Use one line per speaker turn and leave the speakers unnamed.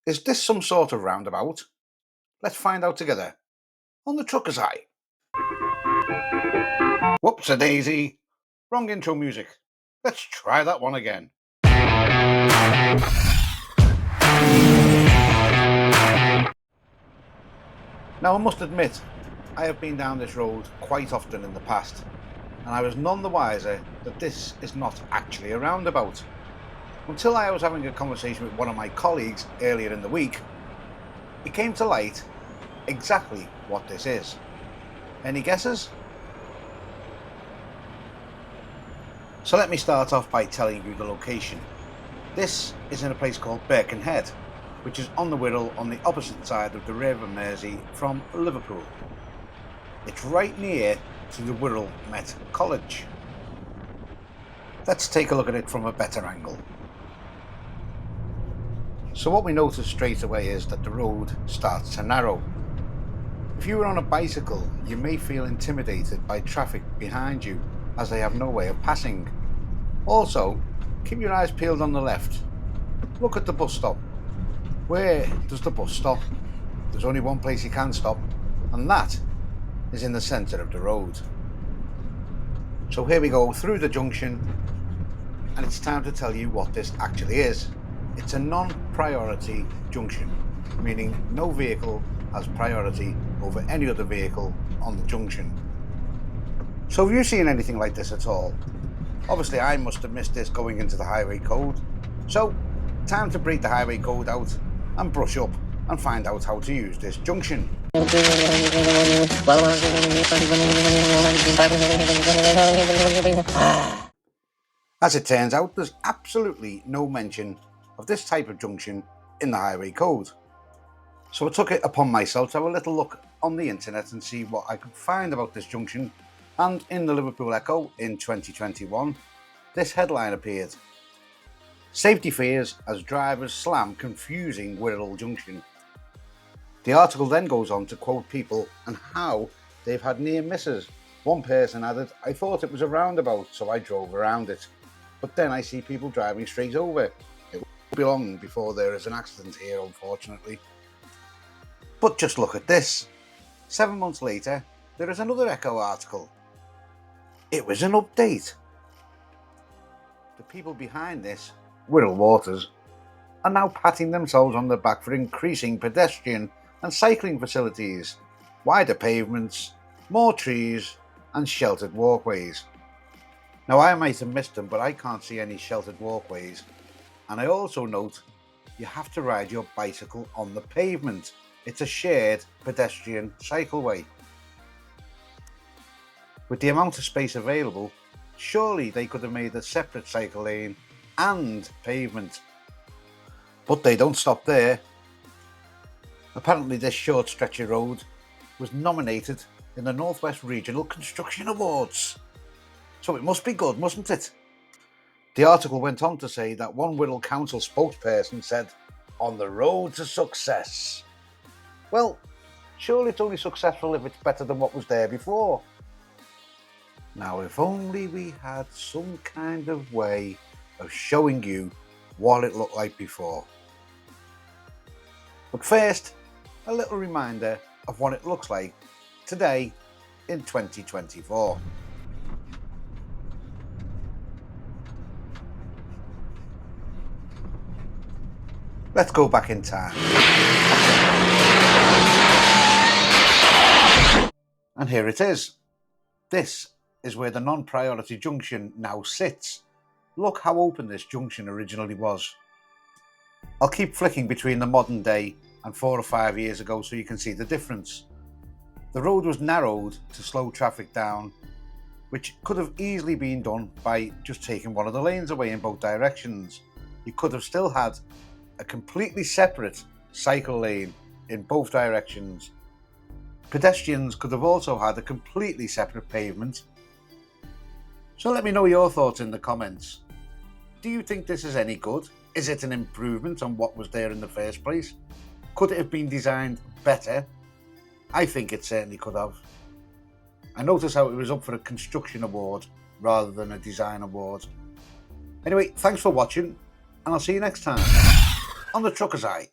Is this some sort of roundabout? Let's find out together on the Trucker's Eye. Whoops-a-daisy. Wrong intro music. Let's try that one again. Now I must admit, I have been down this road quite often in the past, and I was none the wiser that this is not actually a roundabout. Until I was having a conversation with one of my colleagues earlier in the week, it came to light exactly what this is. Any guesses? So let me start off by telling you the location. This is in a place called Birkenhead, which is on the Wirral on the opposite side of the River Mersey from Liverpool. It's right near to the Wirral Met College. Let's take a look at it from a better angle. So what we notice straight away is that the road starts to narrow. If you were on a bicycle, you may feel intimidated by traffic behind you as they have no way of passing. Also, keep your eyes peeled on the left. Look at the bus stop. Where does the bus stop? There's only one place you can stop, and that is in the centre of the road. So here we go through the junction, and it's time to tell you what this actually is. It's a non-priority junction, meaning no vehicle has priority over any other vehicle on the junction. So have you seen anything like this at all? Obviously I must have missed this going into the highway code. So time to break the highway code out and brush up and find out how to use this junction. As it turns out, there's absolutely no mention of this type of junction in the highway code. So I took it upon myself to have a little look on the internet and see what I could find about this junction, and in the Liverpool Echo in 2021 this headline appeared: "Safety fears as drivers slam confusing Wirral junction." The article then goes on to quote people and how they've had near misses. One person added, "I thought it was a roundabout, so I drove around it, but then I see people driving straight over. It won't be long before there is an accident here, unfortunately." But just look at this. 7 months later, there is another Echo article. It was an update. The people behind this, Wirral Waters, are now patting themselves on the back for increasing pedestrian and cycling facilities, wider pavements, more trees and sheltered walkways. Now I might have missed them, but I can't see any sheltered walkways. And I also note you have to ride your bicycle on the pavement. It's a shared pedestrian cycleway. With the amount of space available, surely they could have made a separate cycle lane and pavement. But they don't stop there. Apparently this short stretch of road was nominated in the North West Regional Construction Awards. So it must be good, mustn't it? The article went on to say that one Wirral Council spokesperson said, "On the road to success." Well, surely it's only successful if it's better than what was there before. Now, if only we had some kind of way of showing you what it looked like before. But first, a little reminder of what it looks like today in 2024. Let's go back in time. And here it is. This is where the non-priority junction now sits. Look how open this junction originally was. I'll keep flicking between the modern day and 4 or 5 years ago so you can see the difference. The road was narrowed to slow traffic down, which could have easily been done by just taking one of the lanes away in both directions. You could have still had a completely separate cycle lane in both directions. Pedestrians could have also had a completely separate pavement. So let me know your thoughts in the comments. Do you think this is any good? Is it an improvement on what was there in the first place? Could it have been designed better? I think it certainly could have. I noticed how it was up for a construction award rather than a design award. Anyway, thanks for watching, and I'll see you next time on the Trucker's Eye.